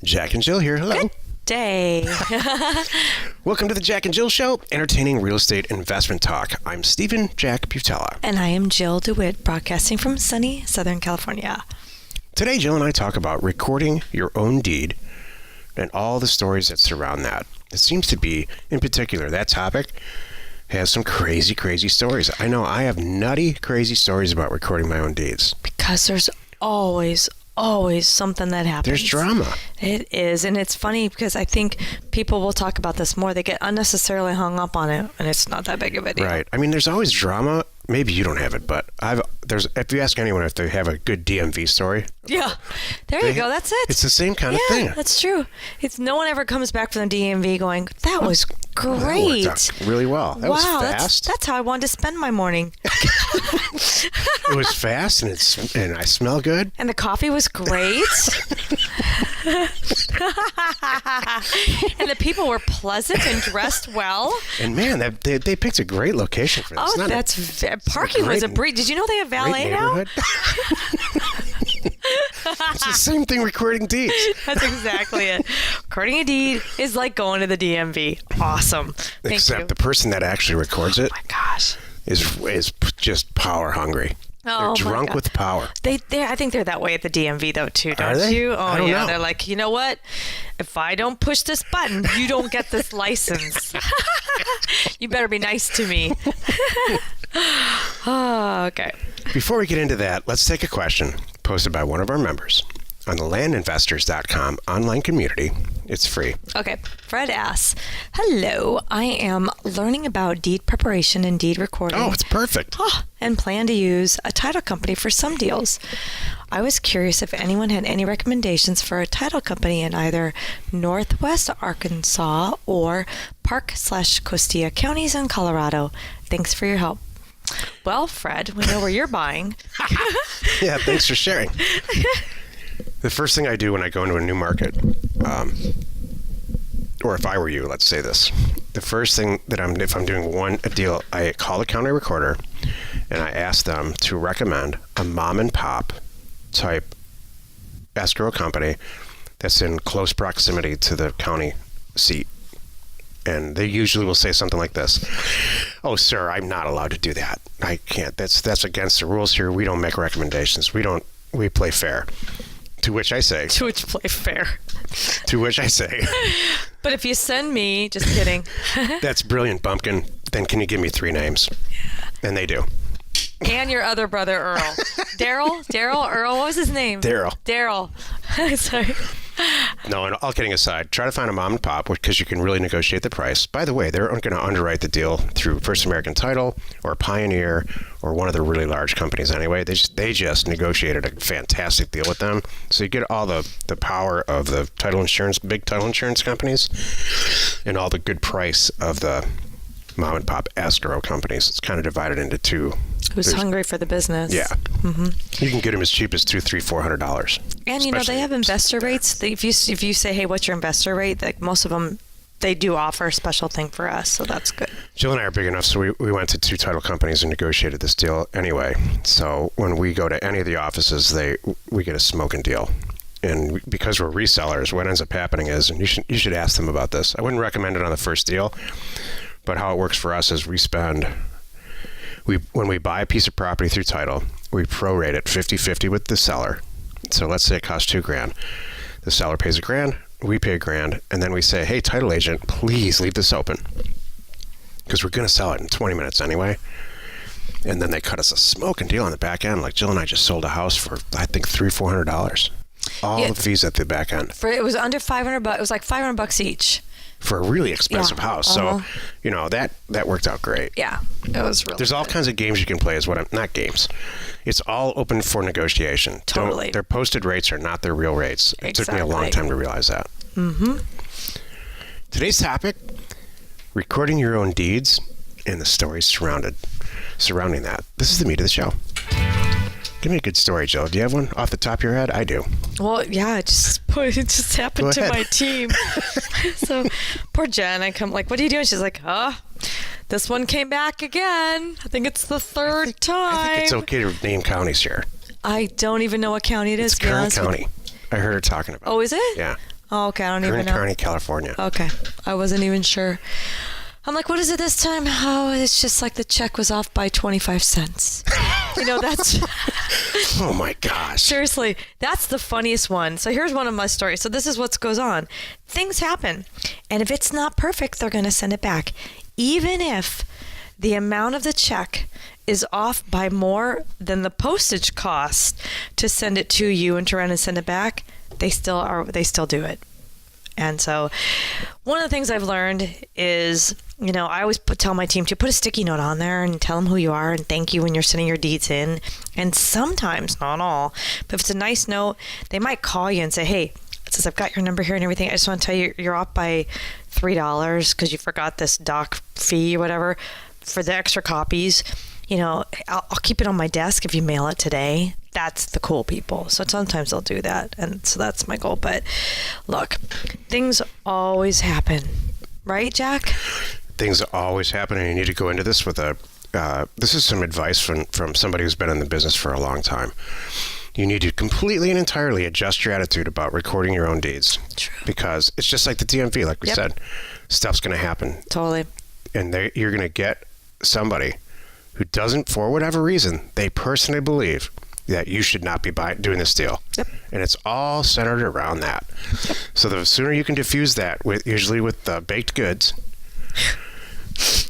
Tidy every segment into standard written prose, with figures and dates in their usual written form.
Jack and Jill here. Hello. Good day. Welcome to the Jack and Jill Show, entertaining real estate investment talk. I'm Stephen Jack Butella. And I am Jill DeWitt, broadcasting from sunny Southern California. Today, Jill and I talk about recording your own deed and all the stories that surround that. It seems to be, in particular, that topic has some crazy, crazy stories. I know I have nutty, crazy stories about recording my own deeds. Because there's always something that happens. There's drama. It is, and it's funny because I think people will talk about this more. They get unnecessarily hung up on it, and it's not that big of a deal. Right. I mean, there's always drama. Maybe you don't have it, but if you ask anyone if they have a good DMV story. Yeah. There you go. That's it. It's the same kind of thing. Yeah, that's true. It's no one ever comes back from the DMV going, that was great. That worked out really well. That was fast. That's how I wanted to spend my morning. It was fast, and I smell good. And the coffee was great. And the people were pleasant and dressed well. And man, they picked a great location for this. Parking was a breeze. Did you know they have valet now? It's the same thing recording deeds. That's exactly it. Recording a deed is like going to the DMV. Awesome. Except the person that actually records it, oh my gosh, is just power hungry. Oh, they're drunk with power. I think they're that way at the DMV though too, don't you? Oh I don't know. They're like, you know what? If I don't push this button, you don't get this license. You better be nice to me. Oh, okay. Before we get into that, let's take a question posted by one of our members on the landinvestors.com online community. It's free. Okay. Fred asks, hello, I am learning about deed preparation and deed recording. Oh, it's perfect. And plan to use a title company for some deals. I was curious if anyone had any recommendations for a title company in either Northwest Arkansas or Park/Costilla counties in Colorado. Thanks for your help. Well, Fred, we know where you're buying. Yeah, thanks for sharing. The first thing I do when I go into a new market, or if I were you, let's say this. The first thing that if I'm doing a deal, I call the county recorder and I ask them to recommend a mom and pop type escrow company that's in close proximity to the county seat. And they usually will say something like this: "Oh, sir, I'm not allowed to do that. I can't. That's against the rules here. We don't make recommendations. We play fair." To which I say... To which play fair. To which I say... But if you send me... Just kidding. That's brilliant, Bumpkin. Then can you give me 3 names? Yeah. And they do. And your other brother, Earl. Daryl? Earl? What was his name? Daryl. Sorry. No, and all kidding aside, try to find a mom and pop because you can really negotiate the price. By the way, they're going to underwrite the deal through First American Title or Pioneer or one of the really large companies anyway. They just negotiated a fantastic deal with them. So you get all the power of the big title insurance companies, and all the good price of the mom and pop escrow companies. It's kind of divided into two. Who's hungry for the business? Yeah. Mm-hmm. You can get them as cheap as $300-$400. And they have investor rates. If you say, hey, what's your investor rate? Like most of them, they do offer a special thing for us, so that's good. Jill and I are big enough, so we went to 2 title companies and negotiated this deal anyway. So when we go to any of the offices, we get a smoking deal. And because we're resellers, what ends up happening is, and you should ask them about this. I wouldn't recommend it on the first deal, but how it works for us is when we buy a piece of property through title, we prorate it 50-50 with the seller. So let's say it costs $2,000. The seller pays $1,000, we pay $1,000, and then we say, hey, title agent, please leave this open because we're going to sell it in 20 minutes anyway. And then they cut us a smoking deal on the back end. Like Jill and I just sold a house for, I think, $300-$400. All the fees at the back end. It was under $500. It was like $500 each. For a really expensive house. So, that worked out great. Yeah, it was really There's all kinds of games you can play not games. It's all open for negotiation. Totally. Their posted rates are not their real rates. It took me a long time to realize that. Mm-hmm. Today's topic, recording your own deeds and the stories surrounding that. This is the meat of the show. Give me a good story, Jill. Do you have one off the top of your head? I do. Well, yeah, it just happened to my team. So poor Jen, I come like, what are you doing? She's like, this one came back again. I think it's the third time. I think it's okay to name counties here. I don't even know what county it is. It's Kern County. I heard her talking about it. Oh, is it? Yeah. Oh, okay. I don't Kern even know. County, California. Okay. I wasn't even sure. I'm like, what is it this time? Oh, it's just like the check was off by 25 cents. That's... Oh, my gosh. Seriously, that's the funniest one. So here's one of my stories. So this is what goes on. Things happen. And if it's not perfect, they're going to send it back. Even if the amount of the check is off by more than the postage cost to send it to you and to run and send it back, they still do it. And so one of the things I've learned is, I always tell my team to put a sticky note on there and tell them who you are and thank you when you're sending your deeds in. And sometimes, not all, but if it's a nice note, they might call you and say, hey, it says I've got your number here and everything. I just want to tell you you're off by $3 because you forgot this doc fee or whatever for the extra copies. I'll keep it on my desk if you mail it today. That's the cool people. So sometimes they'll do that. And so that's my goal. But look, things always happen. Right, Jack? Things always happen, and you need to go into this with this is some advice from somebody who's been in the business for a long time. You need to completely and entirely adjust your attitude about recording your own deeds. True. Because it's just like the DMV, like we said. Stuff's going to happen. Totally. And you're going to get somebody who doesn't, for whatever reason, they personally believe that you should not be doing this deal. Yep. And it's all centered around that. Yep. So the sooner you can diffuse that, usually with baked goods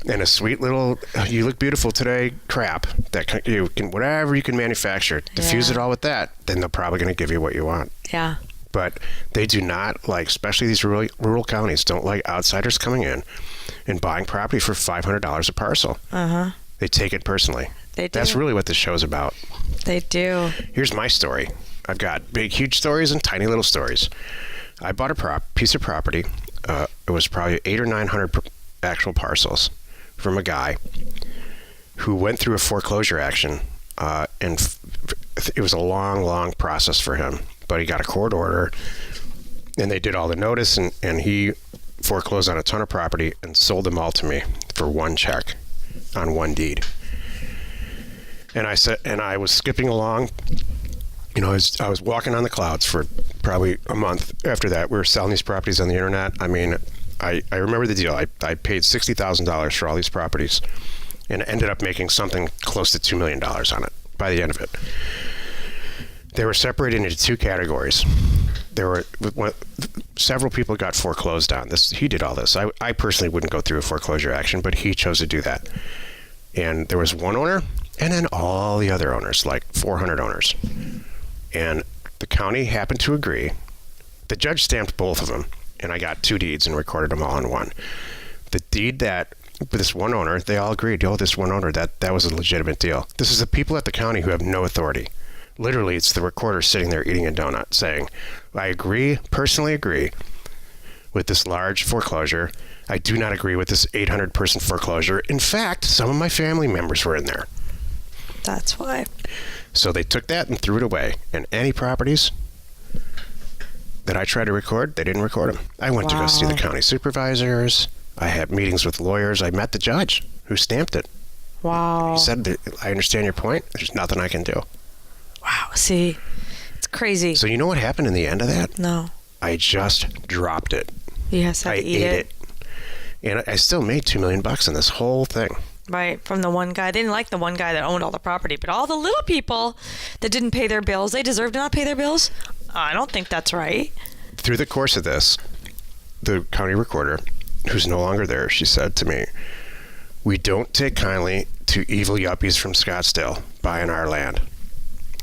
and a sweet little "you look beautiful today" crap that you can, whatever you can manufacture, diffuse it all with that, then they're probably going to give you what you want. Yeah. But they do not like, especially these rural counties, don't like outsiders coming in and buying property for $500 a parcel. Uh-huh. They take it personally. They do. That's really what this show's about. They do. Here's my story. I've got big, huge stories and tiny little stories. I bought a piece of property. It was probably 800 or 900 actual parcels from a guy who went through a foreclosure action. And it was a long, long process for him. But he got a court order, and they did all the notice, and he foreclosed on a ton of property and sold them all to me for one check on one deed. And I was skipping along. I was walking on the clouds for probably a month after that. We were selling these properties on the internet. I mean, I remember the deal. I paid $60,000 for all these properties and ended up making something close to $2 million on it by the end of it. They were separated into two categories. Several people got foreclosed on. He did all this. I personally wouldn't go through a foreclosure action, but he chose to do that. And there was one owner, and then all the other owners, like 400 owners. And the county happened to agree. The judge stamped both of them, and I got two deeds and recorded them all in one. The deed that with this one owner, they all agreed, this one owner, that was a legitimate deal. This is the people at the county who have no authority. Literally, it's the recorder sitting there eating a donut saying, I personally agree with this large foreclosure. I do not agree with this 800-person foreclosure. In fact, some of my family members were in there. That's why. So they took that and threw it away. And any properties that I tried to record, they didn't record them. I went to go see the county supervisors. I had meetings with lawyers. I met the judge who stamped it. Wow. He said, I understand your point. There's nothing I can do. Wow. See, it's crazy. So you know what happened in the end of that? No. I just dropped it. Yes, I ate it. And I still made $2 million in this whole thing. Right, from the one guy. They didn't like the one guy that owned all the property, but all the little people that didn't pay their bills, they deserve to not pay their bills? I don't think that's right. Through the course of this, the county recorder, who's no longer there, she said to me, we don't take kindly to evil yuppies from Scottsdale buying our land.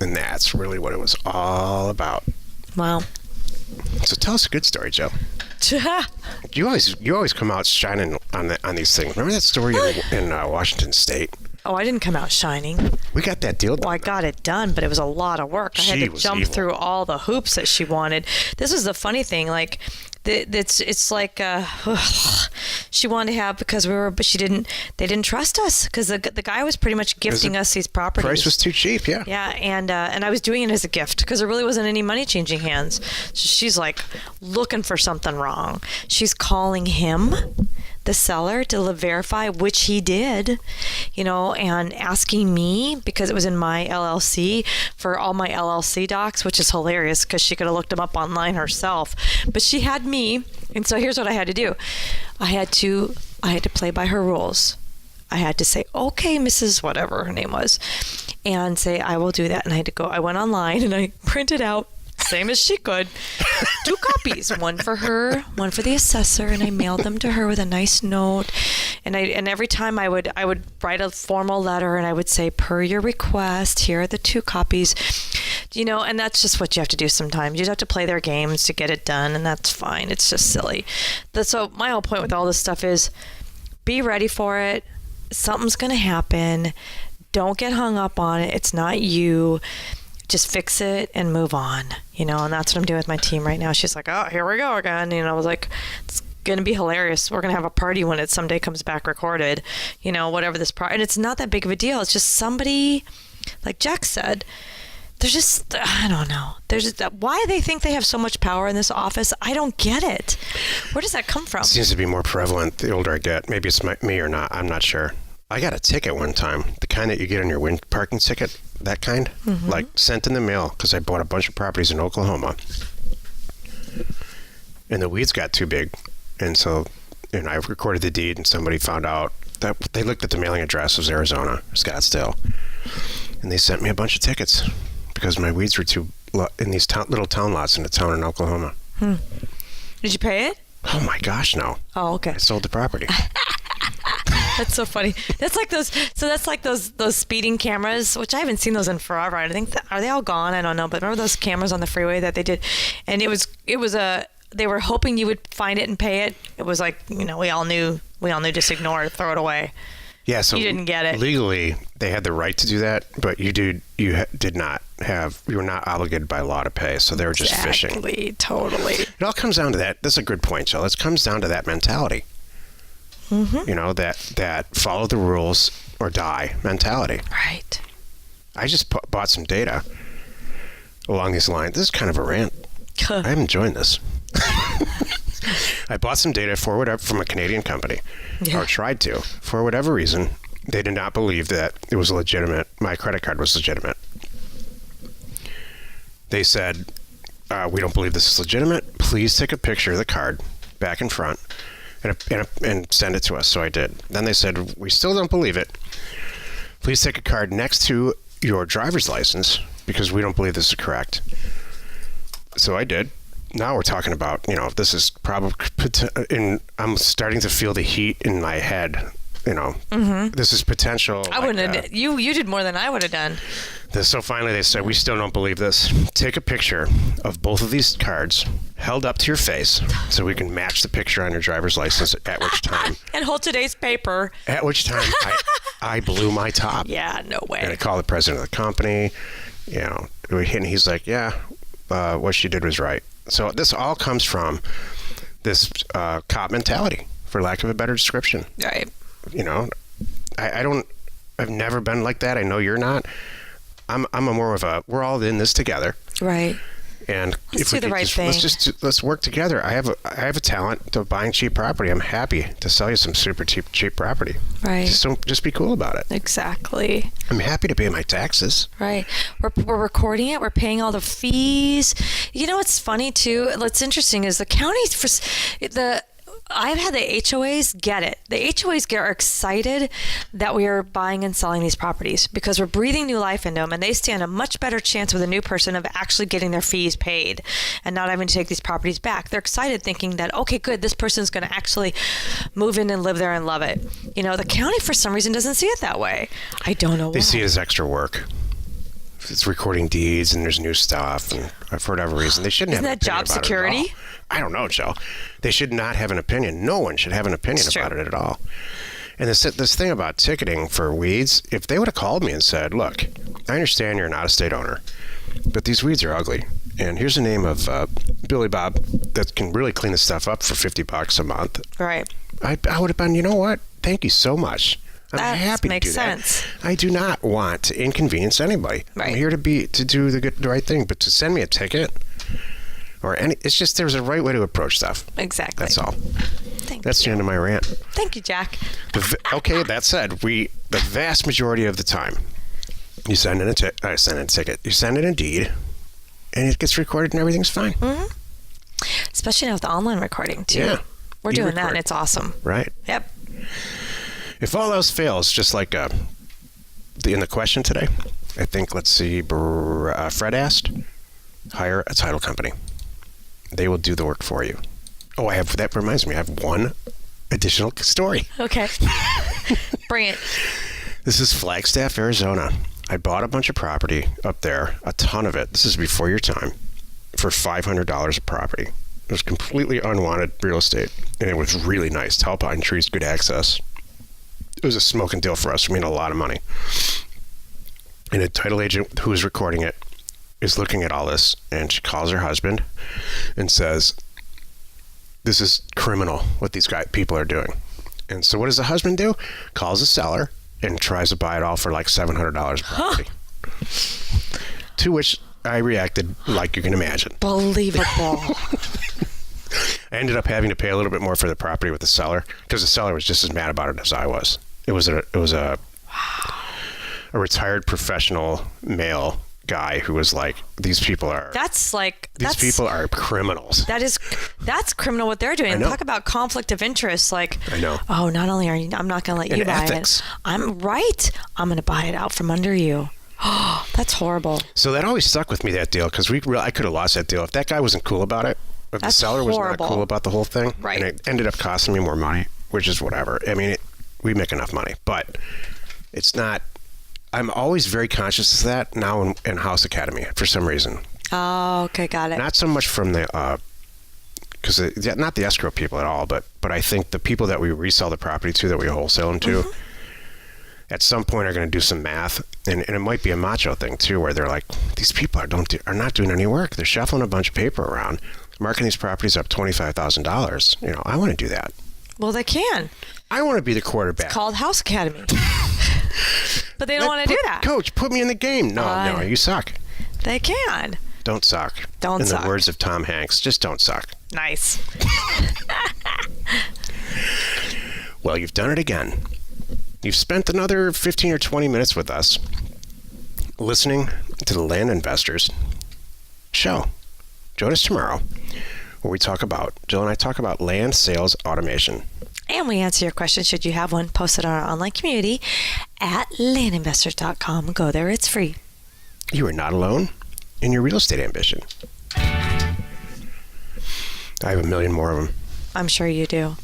And that's really what it was all about. Wow. So tell us a good story, Joe. You always come out shining on these things. Remember that story in Washington State? Oh, I didn't come out shining. We got that deal done. Well, I got it done, but it was a lot of work. I had to jump through all the hoops that she wanted. This is the funny thing, like it's like she wanted to have but they didn't trust us because the guy was pretty much gifting us these properties. Price was too cheap, yeah. Yeah, and I was doing it as a gift because there really wasn't any money changing hands. So she's like looking for something wrong. She's calling him, the seller to verify, which he did, and asking me, because it was in my LLC, for all my LLC docs, which is hilarious because she could have looked them up online herself. But she had me, and so here's what I had to do. I had to play by her rules. I had to say, okay, Mrs. whatever her name was, and say, I will do that. And I went online and I printed out, same as she could, 2 copies, one for her, one for the assessor, and I mailed them to her with a nice note. And every time I would write a formal letter, and I would say, per your request, here are the 2 copies. And that's just what you have to do sometimes. You just have to play their games to get it done, and that's fine. It's just silly. So my whole point with all this stuff is be ready for it. Something's going to happen. Don't get hung up on it. It's not you. Just fix it and move on, and that's what I'm doing with my team right now. She's like, oh, here we go again. I was like, it's going to be hilarious. We're going to have a party when it someday comes back recorded, whatever this and it's not that big of a deal. It's just somebody, like Jack said, there's just, I don't know. There's just, why they think they have so much power in this office, I don't get it. Where does that come from? It seems to be more prevalent the older I get. Maybe it's me or not. I'm not sure. I got a ticket one time, the kind that you get on your wind parking ticket, that kind, like sent in the mail, because I bought a bunch of properties in Oklahoma. And the weeds got too big. And so, I recorded the deed, and somebody found out that they looked at the mailing address. It was Arizona, Scottsdale. And they sent me a bunch of tickets because my weeds were too in these little town lots in a town in Oklahoma. Did you pay it? Oh my gosh, no. Oh, okay. I sold the property. That's so funny. That's like those speeding cameras, which I haven't seen those in forever. I think are they all gone? I don't know. But remember those cameras on the freeway that they did, and it was they were hoping you would find it and pay it. It was like, we all knew just ignore it, throw it away. Yeah, so you didn't get it. Legally, they had the right to do that, but you were not obligated by law to pay, so they were just fishing. Exactly, totally. It all comes down to that. That's a good point, Jill. It comes down to that mentality. That follow the rules or die mentality. Right. I just bought some data along these lines. This is kind of a rant. I'm enjoying this. I bought some data from a Canadian company, or tried to. For whatever reason, they did not believe that it was legitimate. My credit card was legitimate. They said, we don't believe this is legitimate. Please take a picture of the card, back and front, and send it to us. So I did. Then they said, we still don't believe it. Please take a card next to your driver's license because we don't believe this is correct. So I did. Now we're talking about, this is probably, and I'm starting to feel the heat in my head. This is potential. I wouldn't have. You did more than I would have done. So finally they said, we still don't believe this. Take a picture of both of these cards held up to your face so we can match the picture on your driver's license, at which time. And hold today's paper. At which time I blew my top. Yeah, no way. And I called the president of the company, and he's like, what she did was right. So this all comes from this cop mentality, for lack of a better description. Right. I've never been like that. I know you're not. I'm more of a, we're all in this together. Right. And let's do the right thing. Let's work together. I have a talent to buying cheap property. I'm happy to sell you some super cheap property. Right. Just be cool about it. Exactly. I'm happy to pay my taxes. Right. We're recording it. We're paying all the fees. What's funny too? What's interesting is the county I've had the HOAs get it. The HOAs are excited that we are buying and selling these properties because we're breathing new life into them, and they stand a much better chance with a new person of actually getting their fees paid and not having to take these properties back. They're excited thinking that, okay, good, this person's going to actually move in and live there and love it. The county for some reason doesn't see it that way. I don't know why. They see it as extra work. It's recording deeds and there's new stuff, and for whatever reason they shouldn't have an opinion job about security? it at all. I don't know, Joe. They should not have an opinion. No one should have an opinion about it at all. And this thing about ticketing for weeds, if they would have called me and said, look, I understand you're an out-of-state owner, but these weeds are ugly, and here's the name of Billy Bob that can really clean this stuff up for $50 a month. Right. I would have been, you know what? Thank you so much. I'm happy to do sense. that. I do not want to inconvenience anybody. Right. I'm here to do the right thing, but to send me a ticket or it's just there's a right way to approach stuff. Exactly. That's all. Thanks. That's the end of my rant. Thank you, Jack. Okay, that said, the vast majority of the time, you send in a ticket, you send in a deed, and it gets recorded and everything's fine. Mm-hmm. Especially now with the online recording, too. Yeah. We're doing that, and it's awesome. Right. Yep. If all else fails, just like in the question today, I think, let's see, Fred asked, hire a title company. They will do the work for you. Oh, that reminds me, I have one additional story. Okay. Bring it. This is Flagstaff, Arizona. I bought a bunch of property up there, a ton of it. This is before your time, for $500 a property. It was completely unwanted real estate, and it was really nice. Tall pine trees, good access. It was a smoking deal for us. We made a lot of money. And a title agent who was recording it is looking at all this, and she calls her husband and says, this is criminal what these people are doing. And so what does the husband do? Calls the seller and tries to buy it all for like $700 property. To which I reacted like you can imagine. Believable. I ended up having to pay a little bit more for the property with the seller because the seller was just as mad about it as I was. It was a retired professional male guy who was like, these people are criminals. That's criminal what they're doing. Talk about conflict of interest. Like, I know. Oh, not only I'm not going to let you buy it. I'm going to buy it out from under you. Oh, that's horrible. So that always stuck with me, that deal, because I could have lost that deal if that guy wasn't cool about it. If the seller was not cool about the whole thing, right? And it ended up costing me more money, which is whatever. I mean, we make enough money, but it's not. I'm always very conscious of that now in House Academy for some reason. Oh, okay, got it. Not so much from the, because not the escrow people at all, but I think the people that we resell the property to, that we wholesale them to, at some point are going to do some math, and it might be a macho thing too, where they're like, these people are not doing any work. They're shuffling a bunch of paper around, marking these properties up $25,000. You know, I want to do that. Well, they can. I want to be the quarterback. It's called House Academy. But they don't want to do that. Coach, put me in the game. No, you suck. They can. Don't suck. Don't suck. In the words of Tom Hanks, just don't suck. Nice. Well, you've done it again. You've spent another 15 or 20 minutes with us listening to the Land Investors show. Join us tomorrow where Jill and I talk about land sales automation. And we answer your questions, should you have one, posted on our online community at landinvestors.com. Go there, it's free. You are not alone in your real estate ambition. I have a million more of them. I'm sure you do.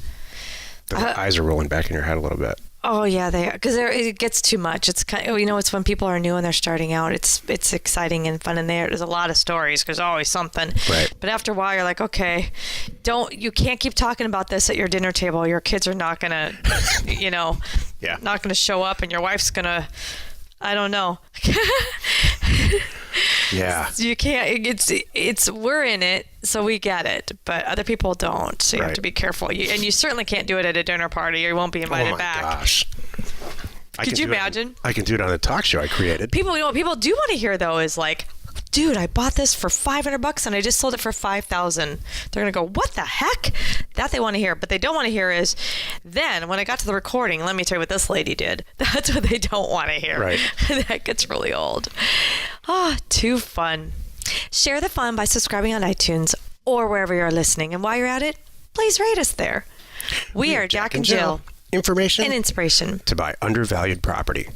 The eyes are rolling back in your head a little bit. Oh yeah, they are, because it gets too much. It's kind of, it's when people are new and they're starting out. It's exciting and fun, and there's a lot of stories because always something. Right. But after a while, you're like, okay, you can't keep talking about this at your dinner table. Your kids are not gonna, yeah, not gonna show up, and your wife's gonna, I don't know. Yeah. You can't. It's we're in it, so we get it, but other people don't. So you have to be careful. And you certainly can't do it at a dinner party, or you won't be invited back. Oh my gosh! Could you imagine? I can do it on the talk show I created. People, what people do want to hear though is like, dude, I bought this for $500 and I just sold it for $5,000. They're gonna go, what the heck? That they want to hear. But they don't want to hear is, then when I got to the recording, let me tell you what this lady did. That's what they don't want to hear. Right. That gets really old. Too fun. Share the fun by subscribing on iTunes or wherever you're listening. And while you're at it, please rate us there. We are Jack and Jill. Information and inspiration to buy undervalued property.